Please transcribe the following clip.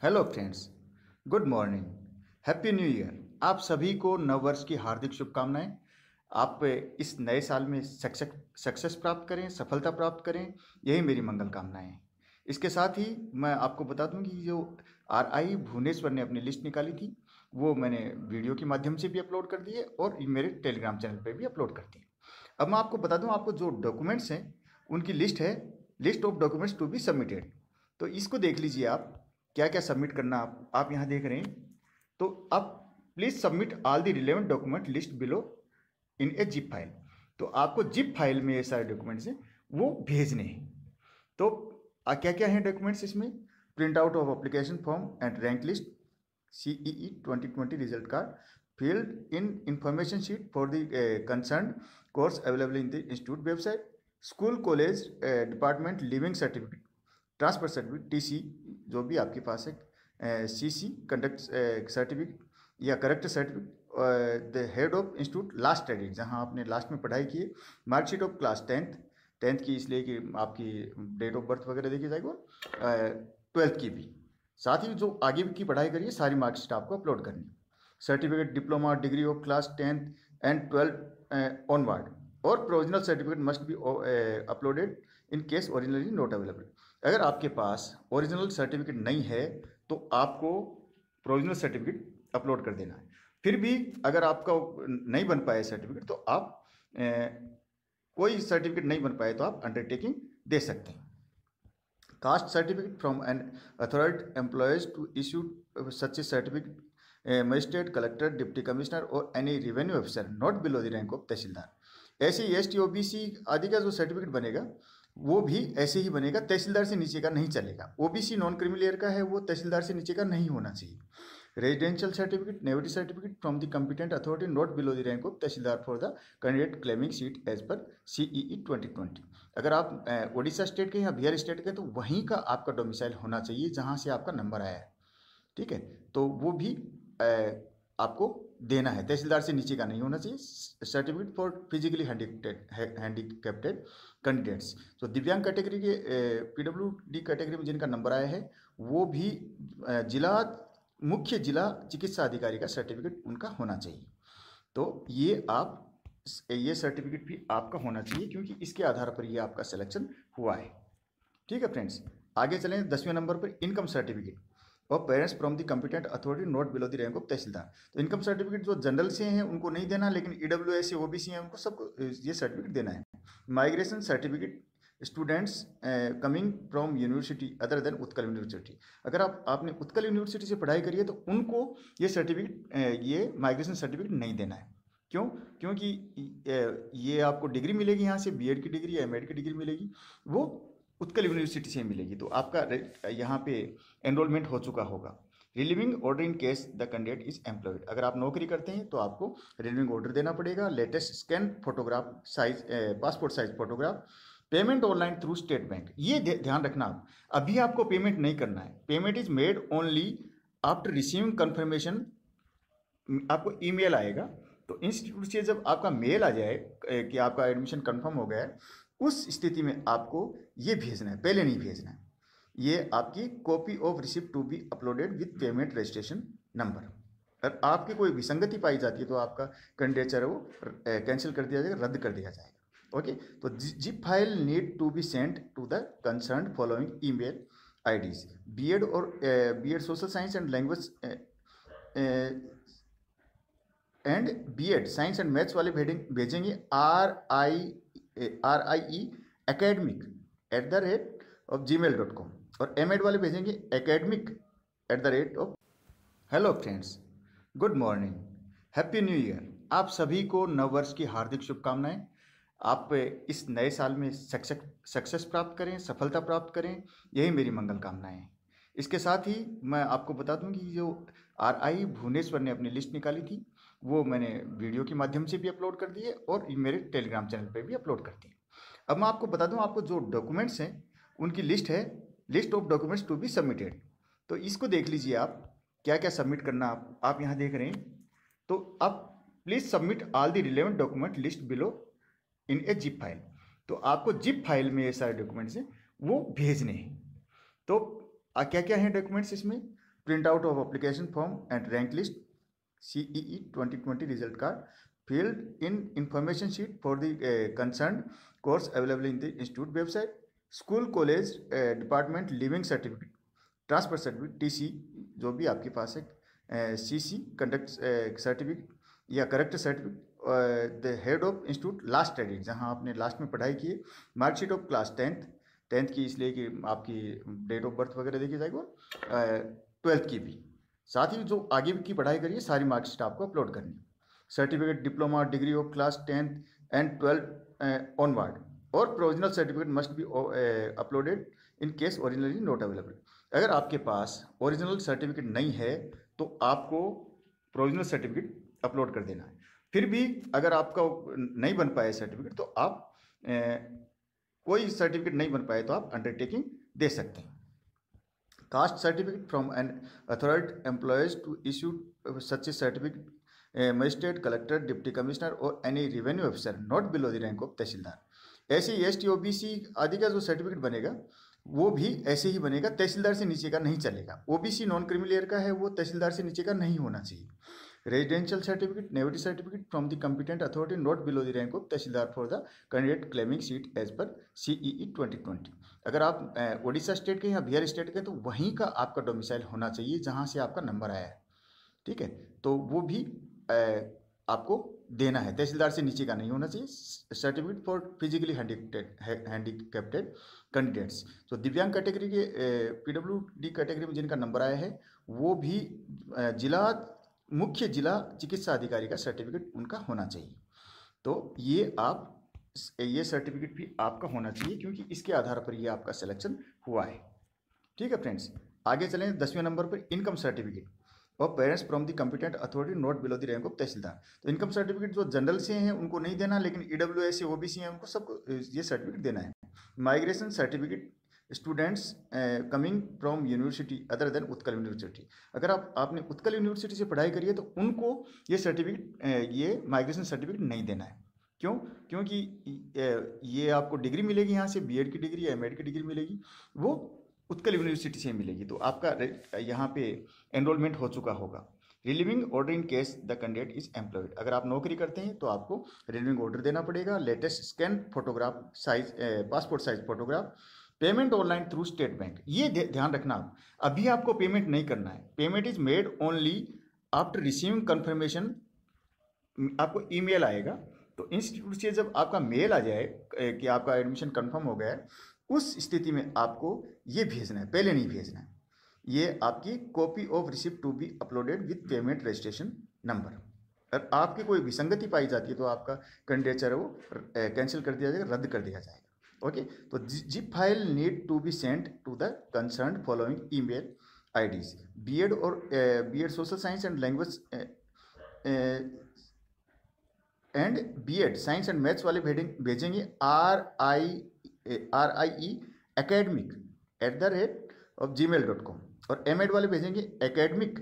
Hello friends, good morning, happy new year. आप सभी को नव वर्ष की हार्दिक शुभकामनाएं। आप इस नए साल में सक्सेस प्राप्त करें, सफलता प्राप्त करें, यही मेरी मंगल कामनाएं हैं। इसके साथ ही मैं आपको बता दूं कि जो RI भुवनेश्वर ने अपनी लिस्ट निकाली थी, वो मैंने वीडियो के माध्यम से भी अपलोड कर दी है और मेरे टेलीग्राम चैनल पे भी अपलोड कर दी है। अब मैं आपको बता दूं, आपको जो डॉक्यूमेंट्स हैं उनकी लिस्ट है, list of documents to be submitted. तो इसको देख लीजिए आप, क्या क्या सबमिट करना आप यहाँ देख रहे हैं। तो आप please submit all the relevant document list below in A zip file. तो आपको जिप फाइल में ये सारे डॉक्यूमेंट्स हैं वो भेजने हैं। तो क्या क्या हैं डॉक्यूमेंट्स इसमें? Print out of application form and rank list, CEE 2020 result card, filled in information sheet for the concerned course available in the institute website, school college department living certificate, transfer certificate TC जो भी आपके पास है, CC conduct certificate या character certificate, the head of institute last study जहां आपने last में पढ़ाई की है, मार्कशीट ऑफ क्लास टेंथ की, इसलिए कि आपकी डेट ऑफ बर्थ वगैरह देखी जाएगी, और 12th की भी, साथ ही जो आगे की पढ़ाई करिए सारी मार्कशीट आपको अपलोड करनी। Certificate diploma degree of class 10th and 12th onward, और provisional certificate must be uploaded in case originally not available. अगर आपके पास ओरिजिनल सर्टिफिकेट नहीं है तो आपको प्रोविजनल सर्टिफिकेट अपलोड कर देना है। फिर भी अगर आपका नहीं बन पाए सर्टिफिकेट तो आप कोई सर्टिफिकेट नहीं बन पाए तो आप अंडरटेकिंग दे सकते हैं। Caste certificate from an authority employs to issue such a certificate, magistrate, collector, deputy commissioner और any revenue officer not below the rank of tahsildar. ऐसे ST OBC आदि का जो सर्टिफिकेट बनेगा वो भी ऐसे ही बनेगा, तहसीलदार से नीचे का नहीं चलेगा। OBC नॉन क्रिमिलियर का है, वो तहसीलदार से नीचे का नहीं होना चाहिए। Residential certificate, nativity certificate from the competent authority not below the rank of tahsildar for the candidate claiming seat as per CEE 2020। अगर आप उड़ीसा स्टेट के या बिहार स्टेट के तो वहीं का आपका डोमिसाइल होना चाहिए जहाँ से आपका नंबर आया है, ठीक है। तो वो भी आपको देना है, तहसीलदार से नीचे का नहीं होना चाहिए। Certificate for physically handicapped candidates, तो दिव्यांग कैटेगरी के PWD कैटेगरी में जिनका नंबर आया है वो भी मुख्य जिला चिकित्सा अधिकारी का सर्टिफिकेट उनका होना चाहिए। तो ये सर्टिफिकेट भी आपका होना चाहिए क्योंकि इसके आधार पर ये आपका सिलेक्शन हुआ है, ठीक है फ्रेंड्स। आगे चलें 10वें नंबर पर, इनकम सर्टिफिकेट और parents from the competent authority not below the rank of tahsildar. तो इनकम सर्टिफिकेट जो जनरल से हैं उनको नहीं देना, लेकिन EWS से OBC हैं उनको सबको ये सर्टिफिकेट देना है। Migration certificate, students coming from university other than Utkal university. अगर आपने उत्कल यूनिवर्सिटी से पढ़ाई करी है तो उनको ये सर्टिफिकेट, ये माइग्रेशन सर्टिफिकेट नहीं देना है। क्यों? क्योंकि ये आपको डिग्री मिलेगी यहाँ से, BEd की डिग्री या MAd की डिग्री मिलेगी, वो उत्कल यूनिवर्सिटी से मिलेगी, तो आपका यहाँ पे एनरोलमेंट हो चुका होगा। Relieving order in case the candidate is employed, अगर आप नौकरी करते हैं तो आपको रिलीविंग ऑर्डर देना पड़ेगा। Latest scan photograph size, passport size photograph. Payment online through state bank, ये ध्यान रखना, आप अभी आपको पेमेंट नहीं करना है। Payment is made only after receiving confirmation. आपको ईमेल आएगा, तो इंस्टीट्यूट से जब आपका मेल आ जाए कि आपका एडमिशन कंफर्म हो गया है, उस स्थिति में आपको ये भेजना है, पहले नहीं भेजना है। ये आपकी copy of receipt to be uploaded with payment registration number. अगर आपकी कोई विसंगति पाई जाती है तो आपका कैंडिडेचर वो कैंसिल कर दिया जाएगा, रद्द कर दिया जाएगा। ओके, तो zip file need to be sent to the concern following email IDs। BEd social science and language and BEd science and maths वाले भेजेंगे RIE academic@gmail.com, और MAd वाले भेजेंगे academic@। Hello friends, good morning, happy new year. आप सभी को नव वर्ष की हार्दिक शुभकामनाएं। आप इस नए साल में सक्सेस प्राप्त करें, सफलता प्राप्त करें, यही मेरी मंगल कामनाएं हैं। इसके साथ ही मैं आपको बता दूं कि जो RI भुवनेश्वर ने अपनी लिस्ट निकाली थी, वो मैंने वीडियो के माध्यम से भी अपलोड कर दी है और मेरे टेलीग्राम चैनल पे भी अपलोड कर दी है। अब मैं आपको बता दूं, आपको जो डॉक्यूमेंट्स हैं उनकी लिस्ट है, list of documents to be submitted. तो इसको देख लीजिए आप, क्या क्या सबमिट करना आप यहाँ देख रहे हैं। तो आप please submit all the relevant document list below in A zip file. तो आपको जिप फाइल में ये सारे डॉक्यूमेंट्स हैं वो भेजने हैं। तो क्या क्या हैं डॉक्यूमेंट्स इसमें? Print out of application form and rank list, CEE 2020 result card, filled in information sheet for the concerned course available in the institute website, school college department living certificate, transfer certificate TC जो भी आपके पास है, CC conduct certificate या character certificate, the head of institute last study जहाँ आपने last में पढ़ाई की है, मार्कशीट ऑफ क्लास 10th की, इसलिए कि आपकी डेट ऑफ बर्थ वगैरह देखी जाएगी, और 12th की भी, साथ ही जो आगे की पढ़ाई करिए सारी मार्कशीट आपको अपलोड करनी है, certificate diploma degree of class 10th and 12th onward, और provisional certificate must be uploaded in case originally not available. अगर आपके पास ओरिजिनल सर्टिफिकेट नहीं है तो आपको प्रोविजनल सर्टिफिकेट अपलोड कर देना है। फिर भी अगर आपका नहीं बन पाए सर्टिफिकेट तो आप कोई सर्टिफिकेट नहीं बन पाए तो आप अंडरटेकिंग दे सकते हैं। Caste certificate from an authority employs to issue such a certificate, magistrate, collector, deputy commissioner और any revenue officer not below the rank of tahsildar. SC ST OBC आदि का जो सर्टिफिकेट बनेगा वो भी ऐसे ही बनेगा, तहसीलदार से नीचे का नहीं चलेगा। OBC नॉन क्रिमिलियर का है, वो तहसीलदार से नीचे का नहीं होना चाहिए। Residential certificate, nativity certificate from the competent authority not below the rank of tahsildar for the candidate claiming seat as per CEE 2020। अगर आप उड़ीसा स्टेट के या बिहार स्टेट के तो वहीं का आपका डोमिसाइल होना चाहिए जहाँ से आपका नंबर आया है, ठीक है, तो वो भी आपको देना है, तहसीलदार से नीचे का नहीं होना चाहिए। Certificate for physically handicapped candidates, तो दिव्यांग कैटेगरी के PWD कैटेगरी में जिनका नंबर आया है वो भी मुख्य जिला चिकित्सा अधिकारी का सर्टिफिकेट उनका होना चाहिए। तो ये सर्टिफिकेट भी आपका होना चाहिए क्योंकि इसके आधार पर ये आपका सिलेक्शन हुआ है, ठीक है फ्रेंड्स। आगे चलें 10वें नंबर पर इनकम सर्टिफिकेट और parents from the competent authority not below the rank of tahsildar. तो इनकम सर्टिफिकेट जो जनरल से हैं उनको नहीं देना, लेकिन EWS से OBC हैं उनको सबको ये सर्टिफिकेट देना है। Migration certificate students coming from university other than Utkal university, अगर आपने उत्कल यूनिवर्सिटी से पढ़ाई करी है तो उनको ये सर्टिफिकेट ये माइग्रेशन सर्टिफिकेट नहीं देना है। क्यों? क्योंकि ये आपको डिग्री मिलेगी यहाँ से, BEd की डिग्री या MAd की डिग्री मिलेगी, वो उत्कल यूनिवर्सिटी से मिलेगी, तो आपका यहाँ पे एनरोलमेंट हो चुका होगा। Relieving order in case the candidate is employed, अगर आप नौकरी करते हैं तो आपको रिलीविंग ऑर्डर देना पड़ेगा। Latest scan photograph size, passport size photograph, payment online through state bank. ये ध्यान रखना, अभी आपको पेमेंट नहीं करना है, payment is made only after receiving confirmation. आपको ईमेल आएगा, तो इंस्टीट्यूट से जब आपका मेल आ जाए कि आपका एडमिशन कंफर्म हो गया है, उस स्थिति में आपको ये भेजना है, पहले नहीं भेजना है। ये आपकी copy of receipt to be uploaded with payment registration number. और आपकी कोई विसंगति पाई जाती है तो आपका कैंडिडेचर है वो कैंसिल कर दिया जाएगा, रद्द कर दिया जाएगा। ओके, तो zip file need to be sent to the concern following email IDs। BEd और BEd social science and language and BEd science and maths वाले भेजेंगे RIE academic@gmail.com, और MAd वाले भेजेंगे academic@